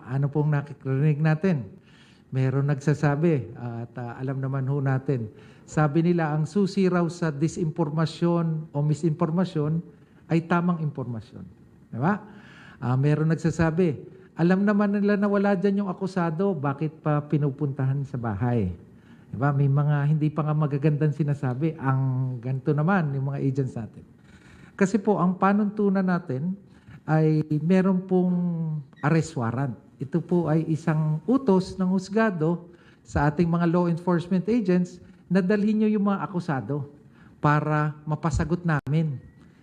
ano pong nakikirinig natin? Meron nagsasabi, at alam naman ho natin, sabi nila ang susi raw sa disinformasyon o misinformasyon ay tamang impormasyon. Diba? Meron nagsasabi, alam naman nila na wala dyan yung akusado, bakit pa pinupuntahan sa bahay? Diba? May mga hindi pa nga magagandang sinasabi, ang ganito naman yung mga agents natin. Kasi po, ang panuntunan natin ay meron pong arrest warrant. Ito po ay isang utos ng husgado sa ating mga law enforcement agents na dalhin nyo yung mga akusado para mapasagot namin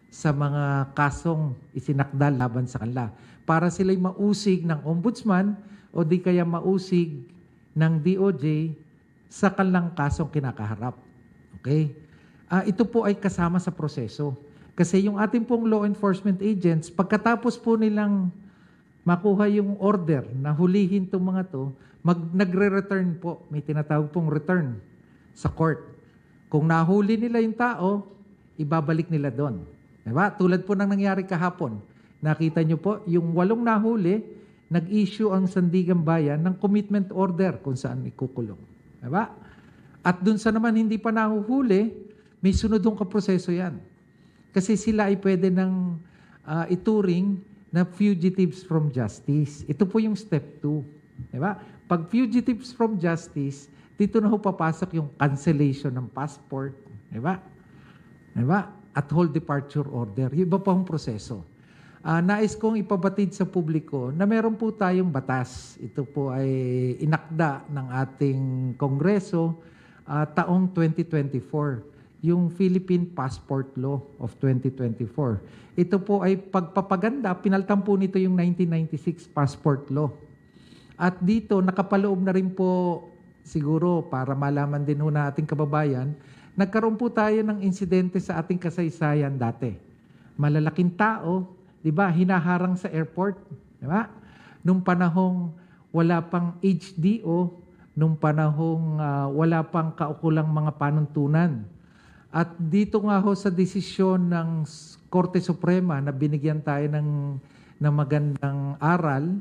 sa mga kasong isinakdal laban sa kanila. Para sila'y mausig ng ombudsman o di kaya mausig ng DOJ sa kanilang kasong kinakaharap. Okay? Ito po ay kasama sa proseso. Kasi yung ating pong law enforcement agents, pagkatapos po nilang makuha yung order na hulihin itong mga to, nagre-return po. May tinatawag pong return sa court. Kung nahuli nila yung tao, ibabalik nila doon. Diba? Tulad po ng nangyari kahapon. Nakita nyo po, yung 8 nahuli, nag-issue ang Sandigan Bayan ng commitment order kung saan ikukulong. Diba? At dun sa naman hindi pa nahuhuli, may sunodong kaproseso yan. Kasi sila ay pwede ng ituring na fugitives from justice. Ito po yung step 2. Diba? Pag fugitives from justice, dito na ho papasok yung cancellation ng passport. Diba? Diba? At whole departure order. Yung iba pa hong proseso. Nais kong ipabatid sa publiko na meron po tayong batas. Ito po ay inakda ng ating Kongreso taong 2024. Yung Philippine Passport Law of 2024. Ito po ay pagpapaganda, pinaltan po nito yung 1996 Passport Law. At dito, nakapaloob na rin po, siguro para malaman din ho na ating kababayan, nagkaroon po tayo ng insidente sa ating kasaysayan dati. Malalaking tao, di ba, hinaharang sa airport. Di ba? Nung panahong wala pang HDO, nung panahong wala pang kaukulang mga panuntunan. At dito nga ho sa desisyon ng Korte Suprema na binigyan tayo ng magandang aral,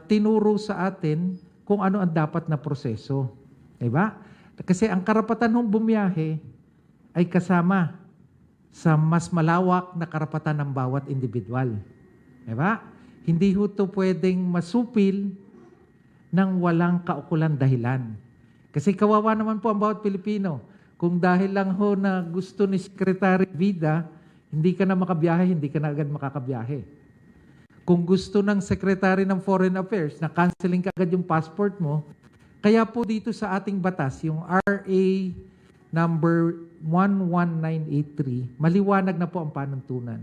tinuro sa atin kung ano ang dapat na proseso. Diba? Kasi ang karapatan ng bumiyahe ay kasama sa mas malawak na karapatan ng bawat individual. Diba? Hindi ho ito pwedeng masupil ng walang kaukulang dahilan. Kasi kawawa naman po ang bawat Pilipino. Kung dahil lang ho na gusto ni Secretary Vida, hindi ka na makabiyahe, hindi ka na agad makakabiyahe. Kung gusto ng Secretary ng Foreign Affairs na canceling ka agad yung passport mo, kaya po dito sa ating batas, yung RA number 11983, maliwanag na po ang panuntunan.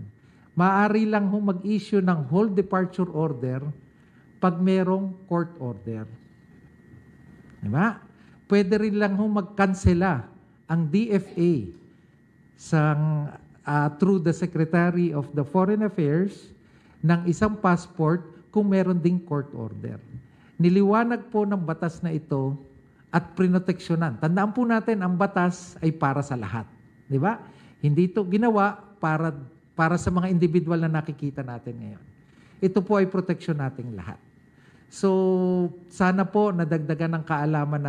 Maaari lang ho mag-issue ng whole departure order pag merong court order. Diba? Pwede rin lang ho mag-cancela ang DFA through the Secretary of the Foreign Affairs ng isang passport kung meron ding court order. Niliwanag po ng batas na ito at prinoteksyonan. Tandaan po natin, ang batas ay para sa lahat. Di ba? Hindi ito ginawa para sa mga individual na nakikita natin ngayon. Ito po ay proteksyon nating lahat. So, sana po nadagdagan ng kaalaman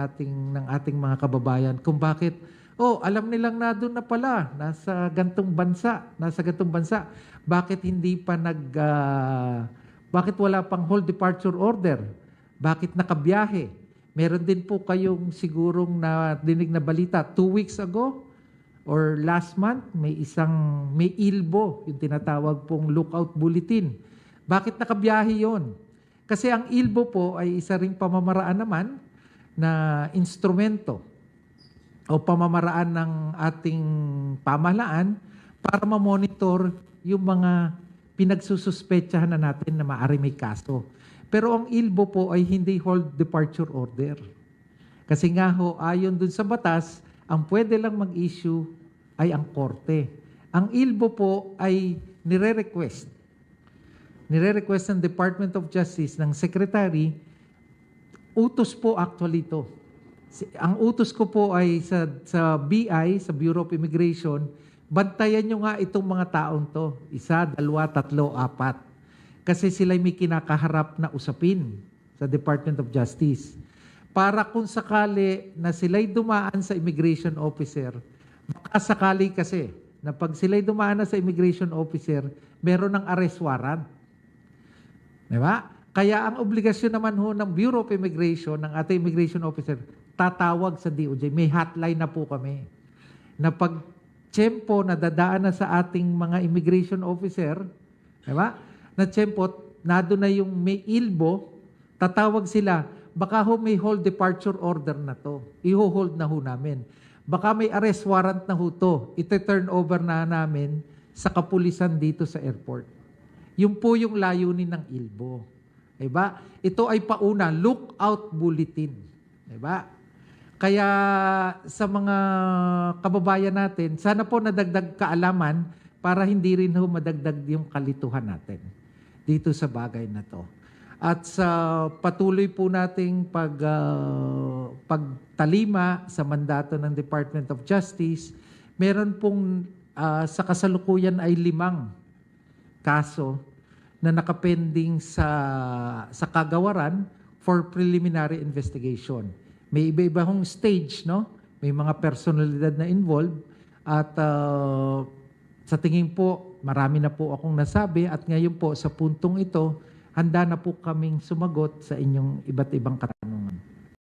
ng ating mga kababayan kung bakit alam nilang na doon na pala, nasa gantong bansa. Bakit hindi pa bakit wala pang whole departure order? Bakit nakabiyahe? Meron din po kayong sigurong dinig na balita 2 weeks ago or last month, may ILBO, yung tinatawag pong lookout bulletin. Bakit nakabiyahe yon? Kasi ang ILBO po ay isa ring pamamaraan naman na instrumento o pamamaraan ng ating pamahalaan para ma-monitor yung mga pinagsususpetsahan na natin na maaari may kaso. Pero ang ILBO po ay hindi whole departure order. Kasi nga ho, ayon dun sa batas, ang pwede lang mag-issue ay ang korte. Ang ILBO po ay nire-request ng Department of Justice ng Secretary, utos po actually ito. Ang utos ko po ay sa BI, sa Bureau of Immigration, bantayan nyo nga itong mga taong to. 1, 2, 3, 4. kasi sila may kinakaharap na usapin sa Department of Justice. Para kung sakali na sila'y dumaan sa immigration officer, makasakali kasi na pag sila'y dumaan na sa immigration officer, meron ng arrest warrant. Diba? Kaya ang obligasyon naman ho ng Bureau of Immigration, ng ating immigration officer, tatawag sa DOJ. May hotline na po kami. Na pag tiyempo na dadaan na sa ating mga immigration officer, diba? Na tiyempo, nado na yung may ilbo, tatawag sila, baka ho may hold departure order na to. I-hold na ho namin. Baka may arrest warrant na ho to. Ite-turn over na namin sa kapulisan dito sa airport. Yun po yung layunin ng ilbo. Diba? Ito ay pauna, lookout bulletin. Diba? Kaya sa mga kababayan natin, sana po nadagdag kaalaman para hindi rin ho madagdag yung kalituhan natin dito sa bagay na to. At sa patuloy po nating pagtalima sa mandato ng Department of Justice, meron pong sa kasalukuyan ay 5 kaso na nakapending sa kagawaran for preliminary investigation. May iba-iba hong stage, no? May mga personalidad na involved at sa tingin po, marami na po akong nasabi at ngayon po sa puntong ito, handa na po kaming sumagot sa inyong iba't ibang katanungan.